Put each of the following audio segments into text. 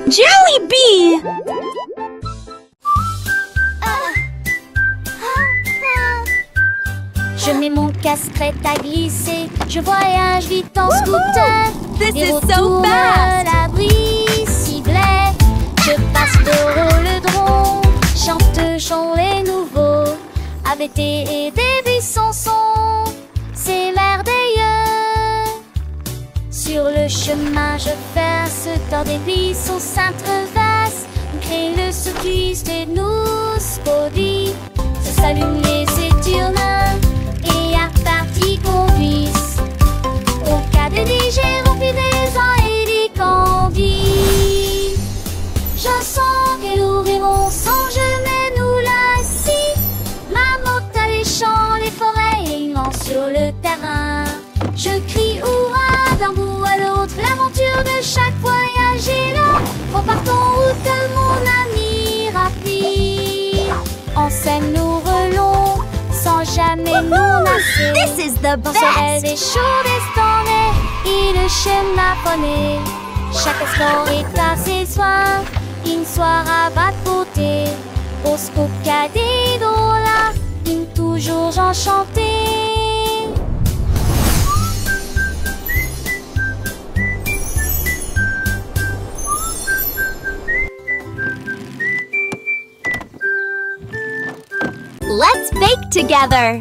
Jollibee! Je mets mon casque prêt à glisser. Je voyage vite en scooter. This Des is retours so à fast! l'abri ciblait. Je passe le rôle-dron. Chante les nouveaux. AVT et des buissons sont. C'est merveilleux. Sur le chemin, je perce dans des buissons s'intreversent. On crée le circuit et nous produit. Se s'allument les éturnins et à partie conduisent. Au cas de digérer, remplis des ans et des candies. Je sens que nous rêvons sans jamais nous lasser. Ma moto a les champs, les forêts et immense sur le terrain. Je crie hurrah d'un bout à l'autre. L'aventure de chaque voyage est là. Repartons route de mon ami rapide. En scène nous relons sans jamais nous lasser. This is the Dans ce des best! chauds destins et le schéma poney. Chaque instant est à ses soins. Une soirée va de beauté. Au scoop cadet là, une toujours enchantée. Let's bake together!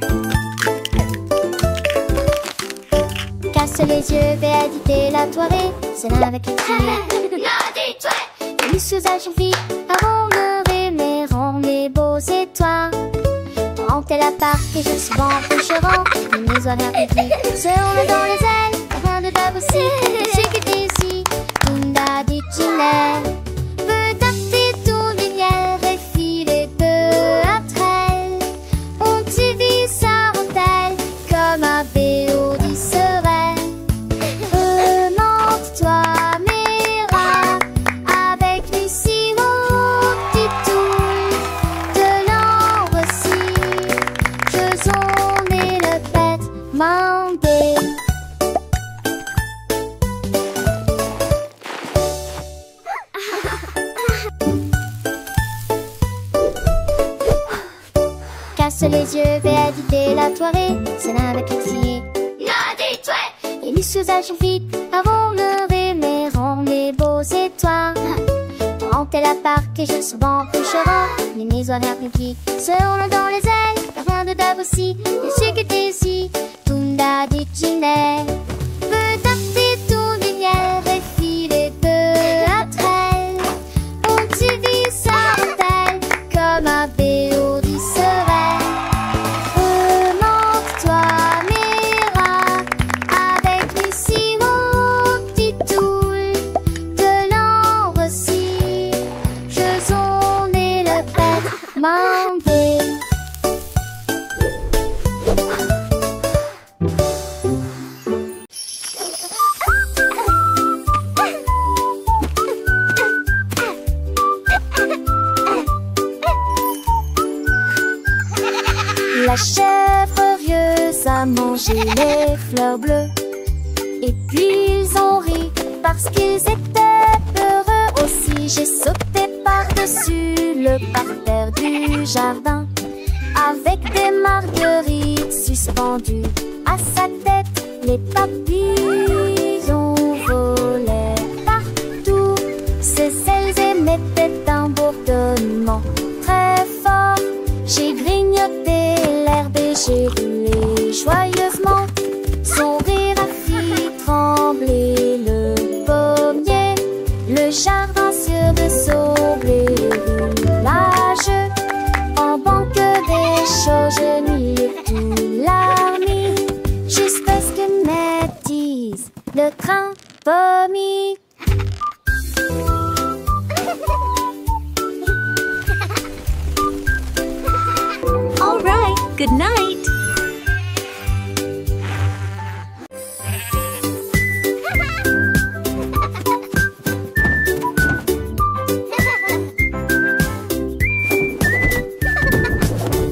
Casse les yeux, vais éditer la soirée. C'est là avec les filles. Les usages vite avant de rêver, rend les beaux étoiles. Quand elle appart et je suis souvent coucherant, mes horaires publics se roulent dans les ailes. Rien de table aussi, c'est que t'es ici. Tunda du tunnel. Peut appeler tout lumière et filer peu après elle. On t'y vit sa rondelle comme un vélo du serein. Remonte-toi, Mira, avec Lucie, mon petit tour. De l'ombre aussi, faisons et le bête mandé. Casse les yeux, vais éditer la soirée. C'est là avec l'exilé. Et les usages vite avant le rêver, rend les beaux étoiles. Quand elle appart et je souvent couchera, les maisons horaires publiques se roulent dans les ailes. Rien de dab aussi, je sais que t'es ici. Tunda du tunnel. Peut taper tout lumière et filer peu après elle. On t'y vit sa rondelle comme un vélo du serein. Remonte-toi, Mira, avec Lucie, mon petit tour. De l'ombre aussi, faisons et le bête mandé. La chèvre rieuse a mangé les fleurs bleues. Et puis ils ont ri parce qu'ils étaient peureux aussi. J'ai sauté par-dessus le parterre du jardin, avec des marguerites suspendues à sa tête. Les papillons volaient partout. Ses ailes émettaient un bourdonnement très fort. J'ai grignoté l'herbe et j'ai roulé joyeusement. Son rire a fait trembler le pommier. Le jardin sur de son blé roulage. En banque des choses, je nuis tout la nuit. Jusqu'à ce que m'attise le train pommier. All right, good night!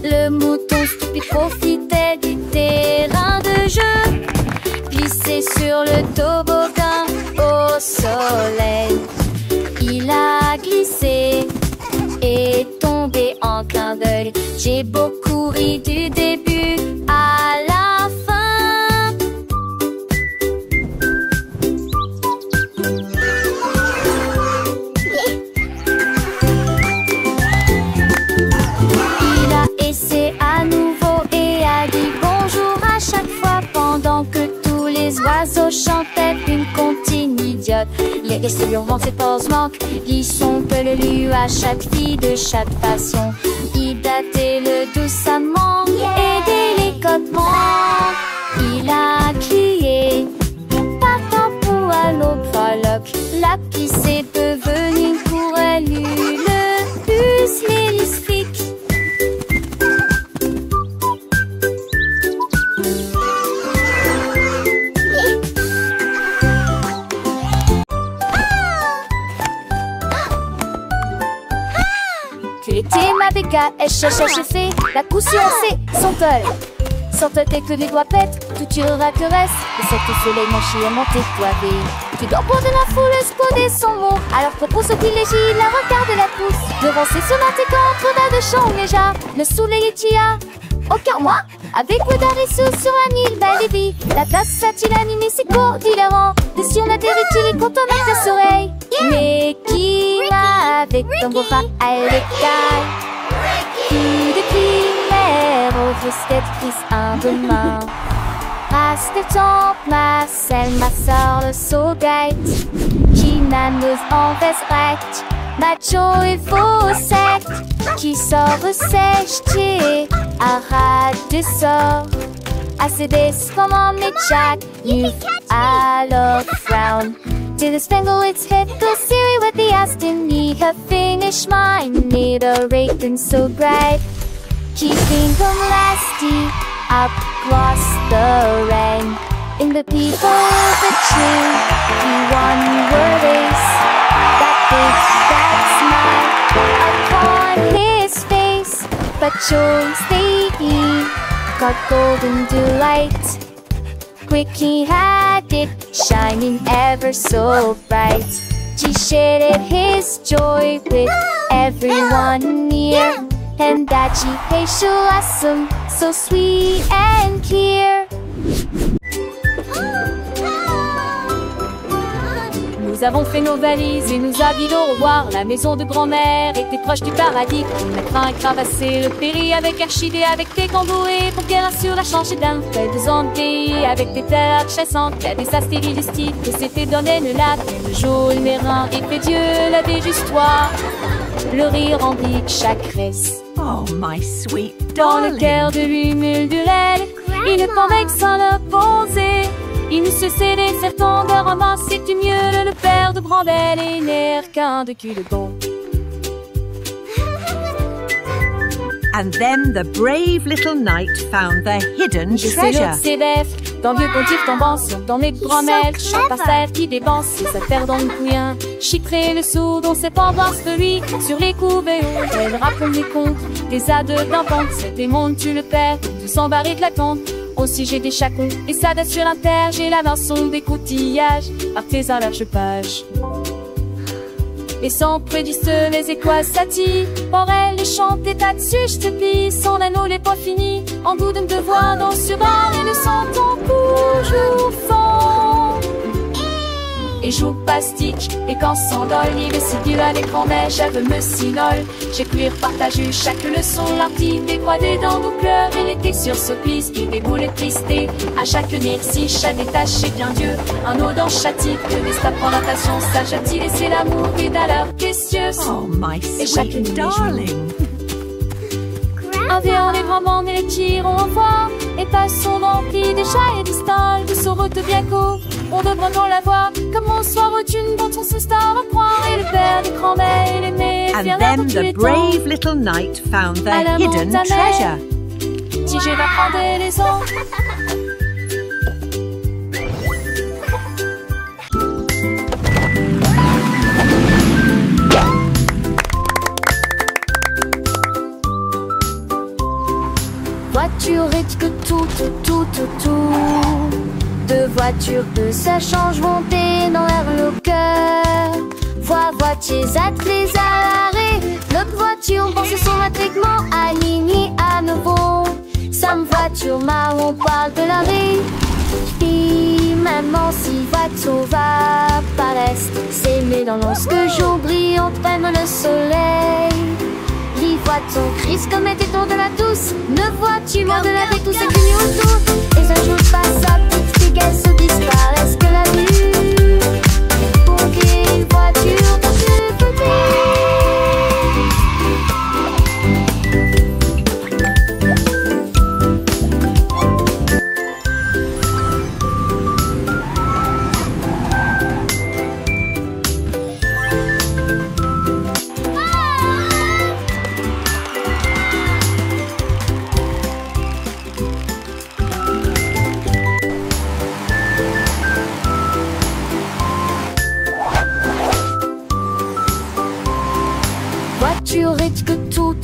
Le mouton stupide profitait du terrain de jeu, glissé sur le toboggan au soleil. Il a J'ai beaucoup ri du début à la fin. Il a essayé à nouveau et a dit bonjour à chaque fois pendant que tous les oiseaux chantaient une comptine idiote. Les restes hurlant ses pauses manquent, ils sont peu le lu à chaque fille de chaque façon. Il datait le doucement et délicatement. Il a crié partant pour à l'aube frolique. La pisse est devenue pour elle le plus mélistique. Tu étais ma béca, elle cherche fait la couture c'est son tol. Sans te que les doigts pètent, tout tu auras que reste. Et cette soleil manché est monté poivé. Tu dors pour de la foule, esconder son mot. Alors que pour ce privilégie, la regarde la pousse. Devant ses sonnettes contre la de champ déjà. Le soleil est tia. Aucun moi, avec le d'Arisou sur un île, belle et vie. La place a-t-il animé ses cours d'hilarant. Et si on a il est content de tes oreilles. Mais qui va avec ton beau rat à l'écaille? Qui de primaire au frustratrice un demain. Race de temps, Marcel, ma soeur, le saugate. Qui n'annonce en veste recte. Macho et faux secte. Qui sort sèche, arrête de sort. Assez comment mais Jack, you alors frown. To the spangle its hit the Siri with the Aston. Need her finish mine, need a rating so bright. Keeping them lasty across the rain. In the people of the tree, he won your race. That smile upon his face, but yours they got golden delight. Quick he had it, shining ever so bright. He shared his joy with everyone near, and that she hates awesome, so sweet and clear. Nous avons fait nos valises et nous habillons au revoir. La maison de grand-mère était proche du paradis. La crin est cravassée, le péri avec archidé, avec tes camboués pour qu'elle assure la changer d'un fait de zandé, avec des terres chassantes, il y a des astéries du style que s'était donné le lac. Le jaune, les reins et que Dieu l'avait juste toi. Le rire remplit chaque reste. Oh, my sweet Dans darling. le cœur de lui mule-durelle, il ne convainc sans le poser. Il ne se cédait faire ton de ramasser du mieux le père de Brandel et l'air qu'un de cul de bon. And then the brave little knight found the hidden Je sais treasure. l'autre c'est bête, dans vieux pontif tombant sur dans mes grand-mères, chante par terre qui dépense ses affaires dans le couillin. Chiffrer le sou dont ses pendances de lui, sur les couverts, elle raconte des contes, des ades d'enfants, c'est des mondes tu le perds, tout s'embarrer de la compte. Aussi j'ai des chacons et ça date sur l'inter. J'ai la main des coutillages, artisan l'arche-page. Et sans prédisent les écoises satis. Pour elle les chante des tas dessus, je te plie. Son anneau n'est pas fini. En goût de me devoir dans sur un et le sentant toujours fond. Et joue pastique, et quand s'endole, il est à l'écran, mais j'avais me sinole. J'ai cuir partagé chaque leçon, l'artiste décroisé dans nos pleurs, et l'été sur ce piste, qui déboule et tristé. À chaque merci, chat détaché, bien Dieu, un eau dans châtie, que des stapes en natation, sage a-t-il laissé l'amour, et d'alors question. Oh, my sweet darling. Un vieux les grands et les tirons en voix, et passons remplis des chats et des stalles, de son route bien court. On devrait dans la voir, comme on soit retune dont on se star à croire, et le père des grands-mères et les mères. And then the brave little knight found the hidden treasure. Si je vais prendre les ans. Voiture et que tout. Deux voitures que ça change monter dans l'air le cœur. Voiture attelées à l'arrêt. L'autre voiture pense son matriclement aligné marron parle de la vie. Puis maman si voiture va paraître, s'aimer dans lorsque jour brillant prenne le soleil. Les voitons crisent comme un téton de la douce. Ne vois-tu moins de la vie tous ces clignots autour. Et un jour passe sa petite fille qu'elle se disparaisse que la vue. Pour qu'une voiture dans ce côté. Voiture risque tout.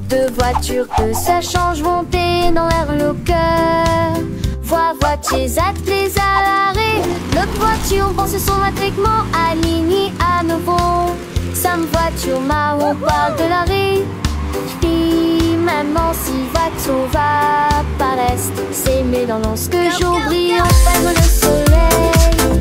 Deux voitures que ça change monter dans l'air le cœur. Voitiers attelés à l'arrêt. L'autre voiture pense son matriquement aligné à nouveau. Sam voiture marron parle de l'arrêt. Puis maman si voiture va paraître, s'aimer dans lorsque jour brille enfin le soleil.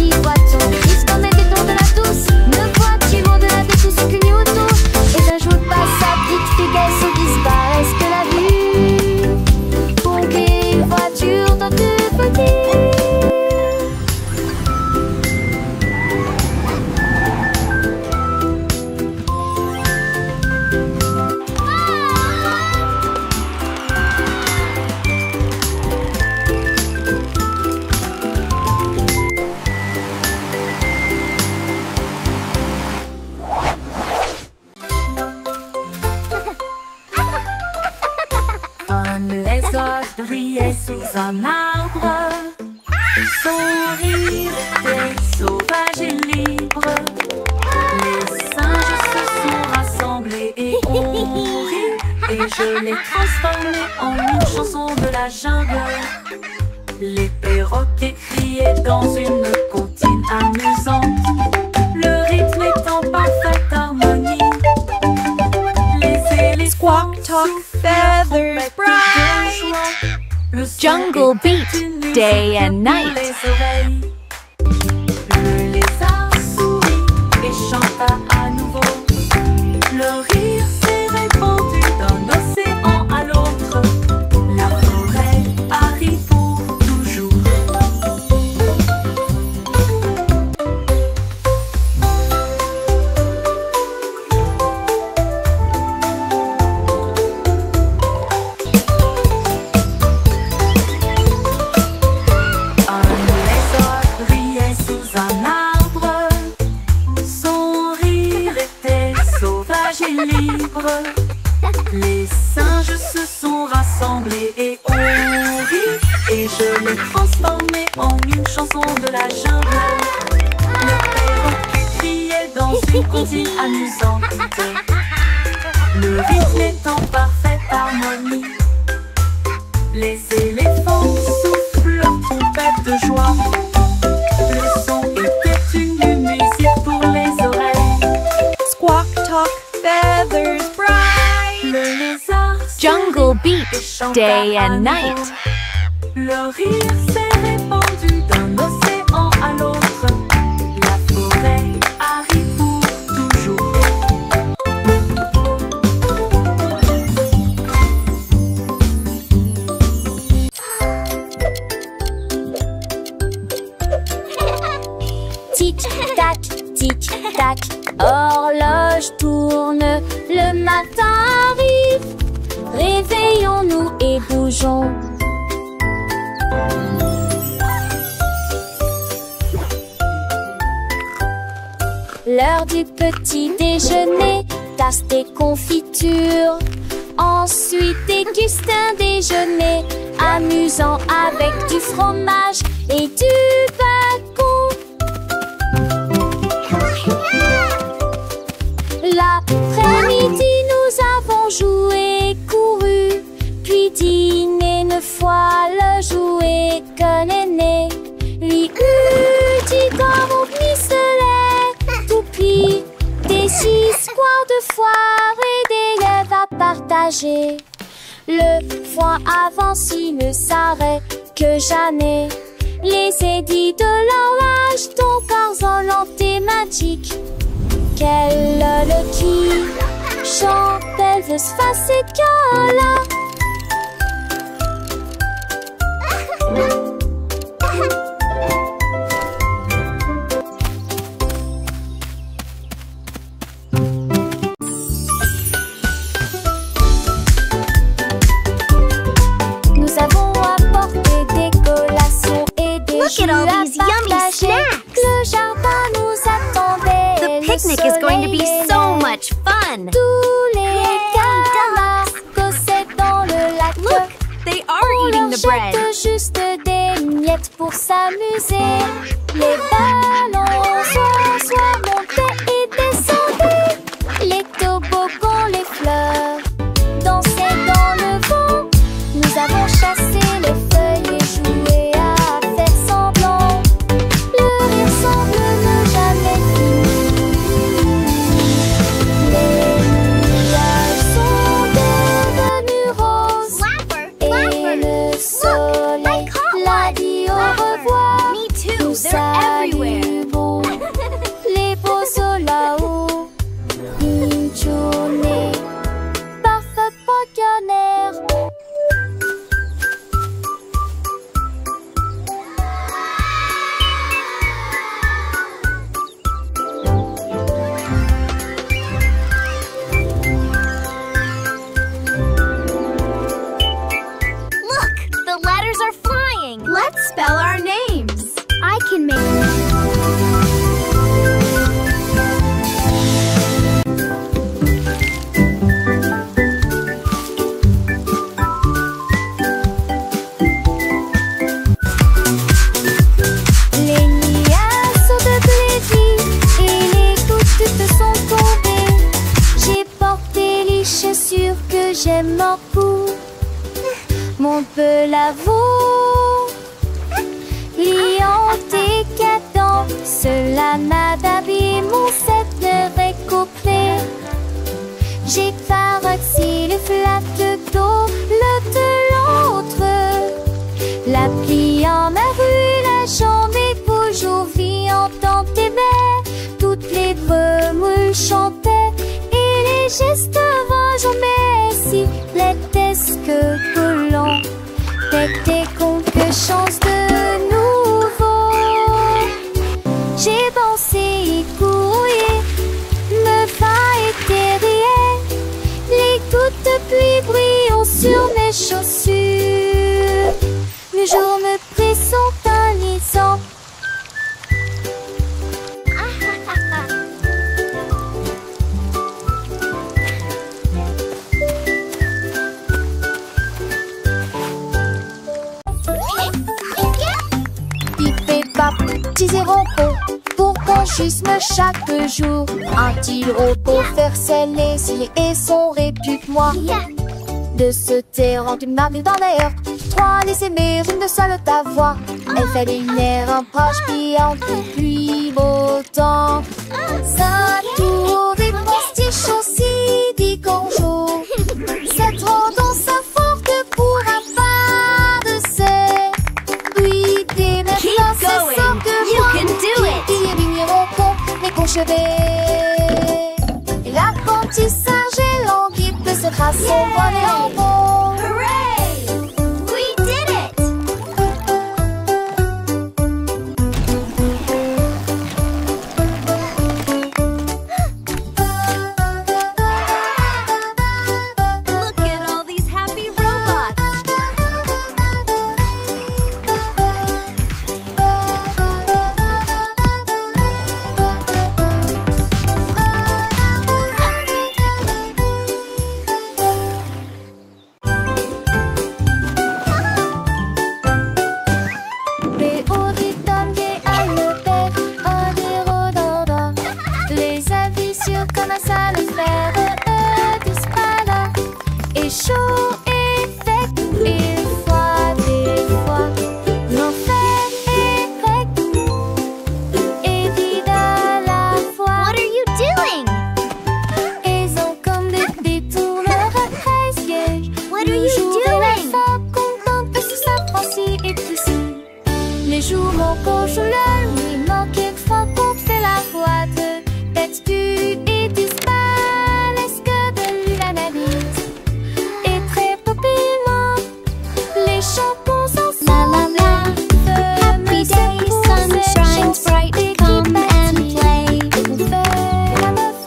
Les voitures crisent comme un téton de la douce. Ne vois-tu moins de la vie tout ce que nous autour. Et un jour passe sa petite fille qu'elle se disparaisse que la vue. Pour qu'une voiture dans tout petit. Les oies brillaient sous un arbre. Son rire était sauvage et libre. Les singes se sont rassemblés et ont ri. Et je l'ai transformé en une chanson de la jungle. Les perroquets criaient dans une comptine amusante. Le rythme est en parfaite harmonie. Les éléphants Squawk, talk, feathers bright. Jungle beat, day and night. Le lézard sourit et chanta à nouveau. Le rire s'est répandu d'un océan à l'autre. La forêt arrive pour toujours. Libre. Les singes se sont rassemblés et ont ri. Et je l'ai transformé en une chanson de la jungle. Le perroquet criait dans une comptine amusante. Le rythme est en parfaite harmonie. Les éléphants soufflent leur trompette de joie. Le son était une musique pour les oreilles. Squawk, talk, feathers bright. Le lézard Jungle beat, chanta day à and nouveau. night. Le rire s'est répandu d'un océan à l'autre. La forêt arrive pour toujours. Tic-tac, horloge tourne, le matin arrive. Réveillons-nous et bougeons. L'heure du petit déjeuner, tasse des confitures. Ensuite déguste un déjeuner amusant avec du fromage et du bacon. L'après-midi, nous avons joué, couru, puis dîné une fois le jouet que l'aîné lui eut dit comme au pistolet, toupie, des histoires de foire et des rêves à partager. Le foin avance, il ne s'arrête que jamais. Les édits de l'horloge, ton corps thématique. Quelle le qui chante Elvis Fascicola. Nous avons apporté des collations et des Look at all these yummy snacks. Le jardin nous attendait. The picnic is going to be so much fun. Tous les camarades cossaient dans le lac. Look, they are On eating leur the bread. jette juste des miettes pour s'amuser. Les ballons soit montaient et descendaient. Les toboggans, les fleurs dansaient dans le vent. Nous avons chassé les feuilles et joué à faire semblant. Le rire semble ne jamais finir. Les nuages sont devenus roses. Et le soleil l'a dit au revoir. Me too, Nous they're everywhere. saluons les beaux là-haut. Une journée parfaite braconnière. Look, the letters are flying. Let's spell our names. I can make Les nuages sont devenus et les gouttes te sont tombées. J'ai porté les chaussures que j'aime beaucoup. Mon peu l'avoue, liant et cadent, cela m'a d'habiller mon set de récoupler. J'ai carotté les flaques d'eau l'un de l'autre. La pluie en ma rue, la jambe est toujours vivante dans tes baies. Toutes les remoules chantaient et les gestes avant mais si l'étesque collant t'étais con que chance de nouveau. J'ai dansé et couru, me va et terrier. Les gouttes de pluie brillent sur mes chaussures. Le jour me pressent un lisant. Pip et pap, petits et repos, pour qu'on jusme chaque jour. Un-t-il repos faire ses laisiers et son répupe-moi. De se taire en une marque dans l'air. Trois les aimer, une seule ta voix. Elle fait une air un proche piant depuis beau temps. Ça tour des postiches aussi dit qu'on joue. C'est trop dans sa forte pour un pas de ses. Oui, des maintenant c'est ça going. que You moi. can do it. Qui est vigneron con, mais conchevé. Et l'apprentissage et l'anguille de cette race sont volés en bon. Hooray! We did it! Look at all these happy robots. cochon le mimant, quelquefois qu'on fait la boîte. Tête du et disparaissent que de lui l'analyse. Et très populaire, les champons sont la la la. Happy day, sun shines bright, come and play. On fait la meuf.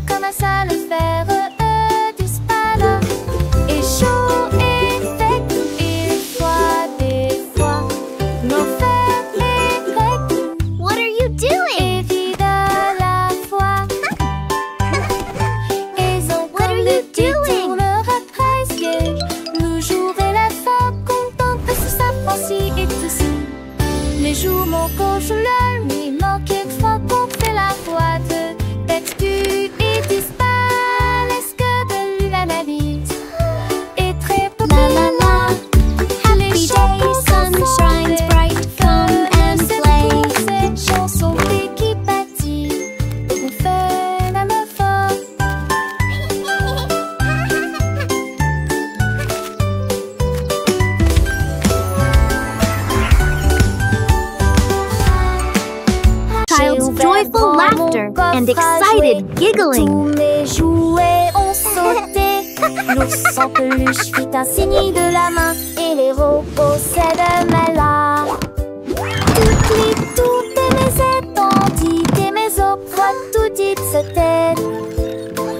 Comme un sale fer du spada. Et chaud et sec, il fois des fois nos fers et grecs. What are you doing? Et vide à la fois. Ils ont comme le tour leur apprécié. Le jour et la femme contente parce que ça Francie et tout ça. Les jours mon cochon le nuit manque quelquefois qu'on fait la boîte. Tête du et disparaissent que de lui l'analyse. Et très populaire. La la la. Happy day, sun shines bright, come and play. Cette chanson qui bâtit, on fait la meuf. Child's joyful laughter and excited giggling. Tous mes jouets ont sauté. L'ours en peluche fit un signe de la main et les robots s'aident-là. Toutes et mes étendues et mes opres, tout dites se tête.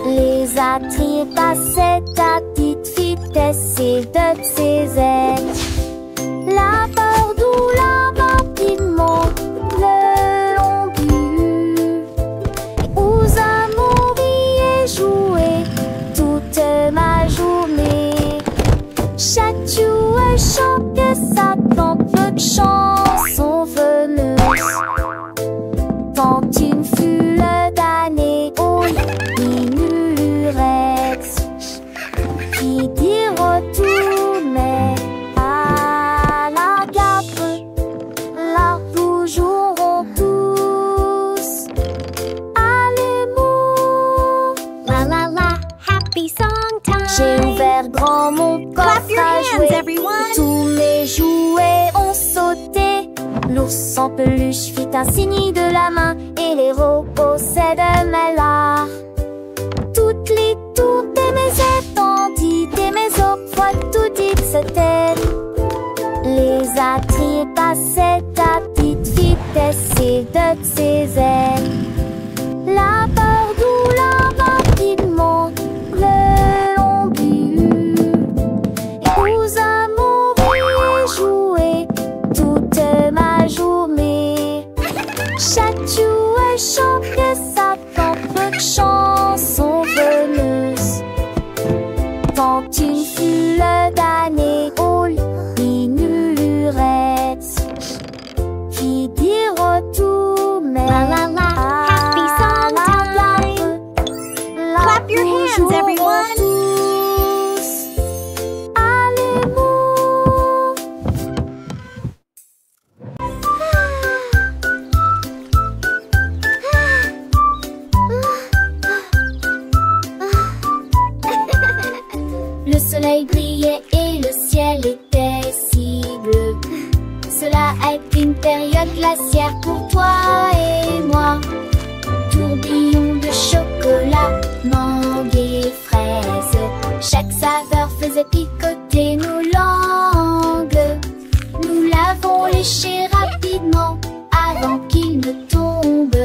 Les attraits passaient à petite vitesse et de ses ailes. La peur d'où la rapidement le long but. Aux amours y est joué toute ma journée. Chaque jouet chante sa peu de chansons veneuses. Tant une fut le damné aux minurettes qui dit retournait à la gare. Là nous jouerons tous à l'amour. La la la, happy song time. J'ai ouvert grand mon coffre Clap your à hands, jouer. everyone. Tous mes jouets ont sauté. L'ours en peluche fit un signe de la main et les robots s'aident-là. Toutes les tours et mes étendues et mes opres, tout dites se tête. Les attraits passaient à petite vitesse et de ses ailes. La peur d'où la rapidement le long but. Et aux amours y joué toute ma journée. Chaque jouet chante sa propre chanson veneuse. Tant une fut le damné aux minurettes qui dit retournait. La la la, happy song time. Clap your hands, everyone. Tous à l'amour. Le soleil brillait et le ciel était si bleu. Cela a été une période glaciaire pour toi et moi. Tourbillon de chocolat, mangue et fraises. Chaque saveur faisait picoter nos langues. Nous l'avons léché rapidement avant qu'il ne tombe.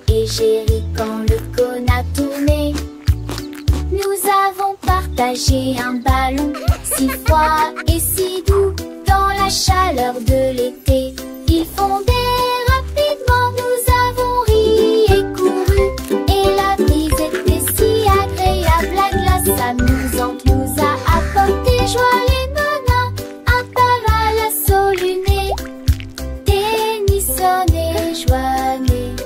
Et j'ai ri quand le cône a tourné. Nous avons partagé un ballon si froid et si doux dans la chaleur de l'été. Il fondait rapidement, nous avons ri et couru. Et la brise était si agréable, la glace amusante nous a apporté joie. Les nanas, un parasol luné, Tennyson et Joannet.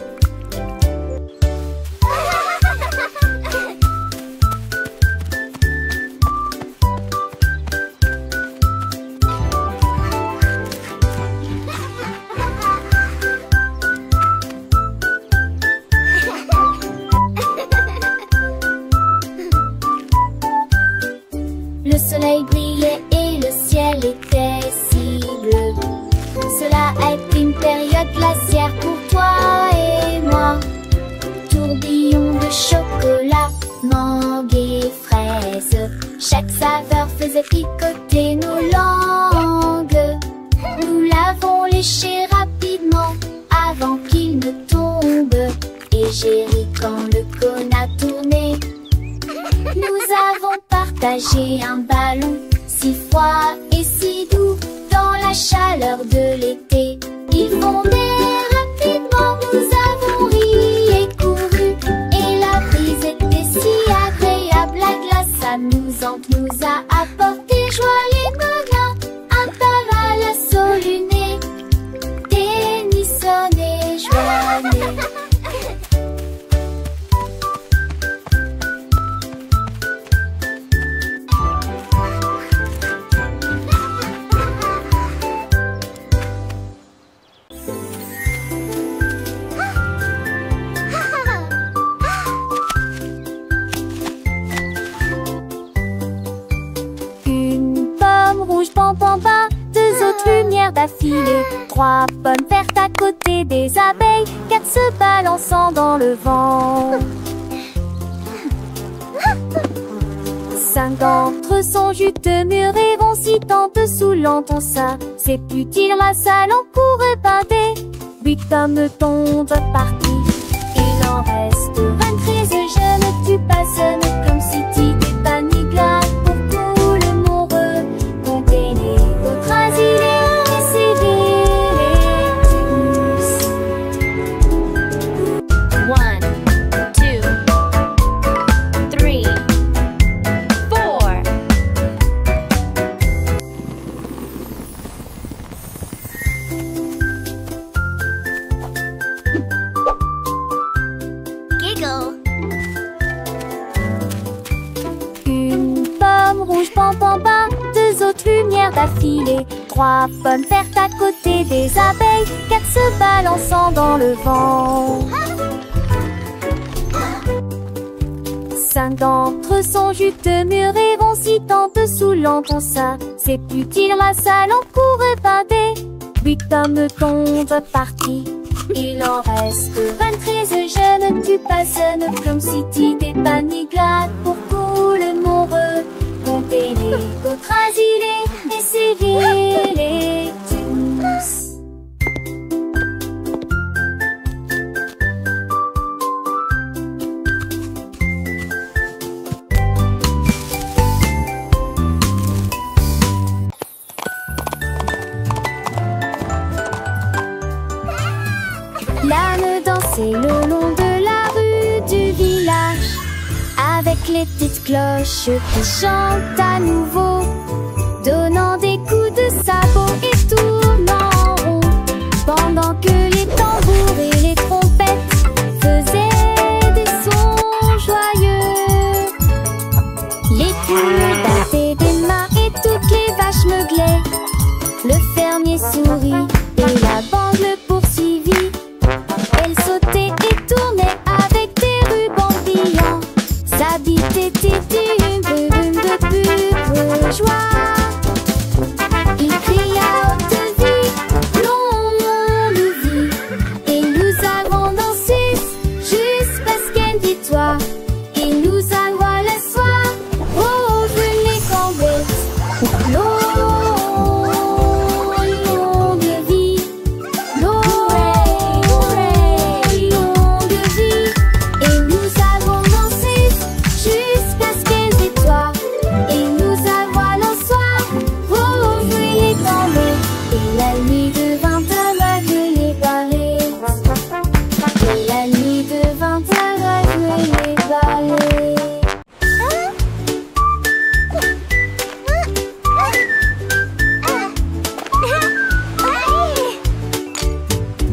Le soleil brillait et le ciel était si bleu. Cela a été une période glaciaire pour toi et moi. Tourbillon de chocolat, mangue et fraise. Chaque saveur faisait picoter nos langues. Nous l'avons léché rapidement avant qu'il ne tombe. Et j'ai ri quand le cône a tourné. Nous avons partagé un ballon si froid et si doux dans la chaleur de l'été. Il fondait rapidement, nous avons ri et couru. Et la brise était si agréable, la glace amusante nous a apporté joie et bonheur. Un tabac à soluné, Tennyson et Joannée. Pam-pam-pam, deux autres lumières d'affilée. 3 pommes vertes à côté des abeilles, 4 se balançant dans le vent. 5 d'entre eux sont juteux, mûrs et vont si tant dessous l'entend ça. C'est utile, ma salle en courrait pâté. 8 hommes tombent partis, il en reste 23. Je ne tue pas, ce n'est comme si tu t'es pas ni glace. D'affilée, 3 pommes vertes à côté des abeilles, 4 se balançant dans le vent. 5 d'entre eux sont juteux, mûrs et vont si tant dessous l'entend ça. C'est utile, ma salle en courrait pâté. 8 hommes tombent partis, il en reste 23. Je ne tue pas, ce n'est comme si tu t'es pas ni glace. Pour couler mon re, compter les autres asilés et séviller tous. L'âne dansait le long de la rue du village, avec les petites cloches qui chantent à nouveau, donnant des coups de sabot et tournant en rond, pendant que les tambours et les trompettes faisaient des sons joyeux. Les poules battaient des mains et toutes les vaches meuglaient. Le fermier sourit et la bande le poursuivit. Elle sautait et tournait avec des rubans brillants. Sa bite était une brume de pure joie. Il cria à haute vie, longue vie, et nous avons dansé jusqu'à ce qu'elle victoire. Et nous allons le soir, oh, venez cambettes, longue vie, longue vie. Et nous avons dansé jusqu'à ce qu'elle victoire. Et nous allons le soir, oh, venez cambettes. Et la nuit devint aveugle les balais. Et la nuit devint aveugle les balais.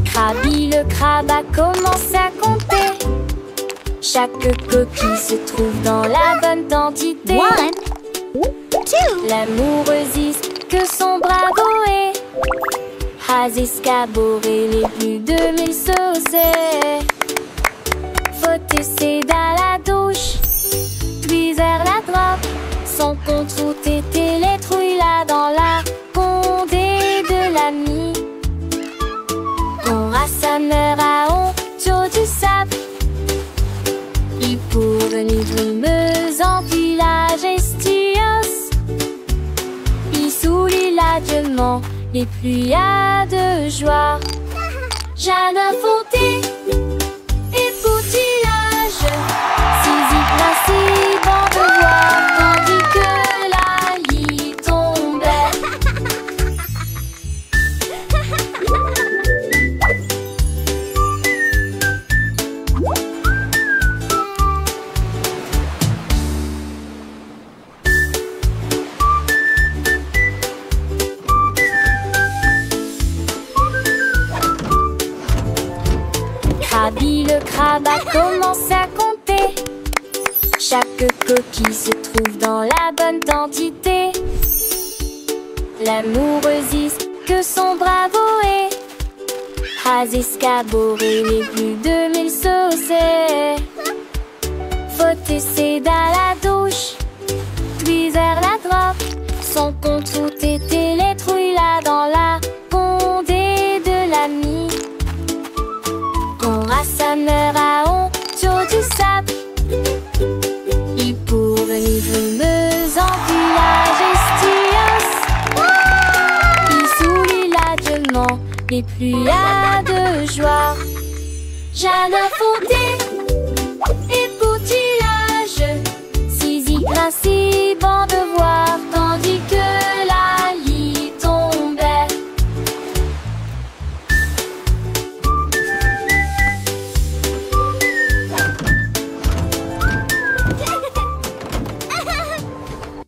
Krabi le crabe a commencé à compter chaque coquille se trouve dans la bonne quantité. 1, 2. L'amoureuse que son bravo est has escaboré les plus de 1000 saucets. Faut essayer dans la douche, puis vers la droite, Sans compte route était les trouilles là dans la condé de l'ami. Quand Rasseneur a honte du sable, il pour venir brumeuse en village estios. Il soulit largement les pluies à de joie. Jeanne Fonté et Poutillage, Zizi principe en devoir, tandis que la lit tombait. Krabi le crabe a commencé à compter chaque coquille se trouve dans la bonne quantité. L'amoureuse que son bravo est has escaboré les plus de 1000 saucés. Faut essayer dans la douche, puis vers la droite. Son compte route était les trouilles là dans la condé de l'ami. Quand Rasseneur a honte du sable, il pour venir brumeuse en village estios. Il soulit largement les pluies à de joie. Jeanne Fonté et Poutillage, Zizi principe en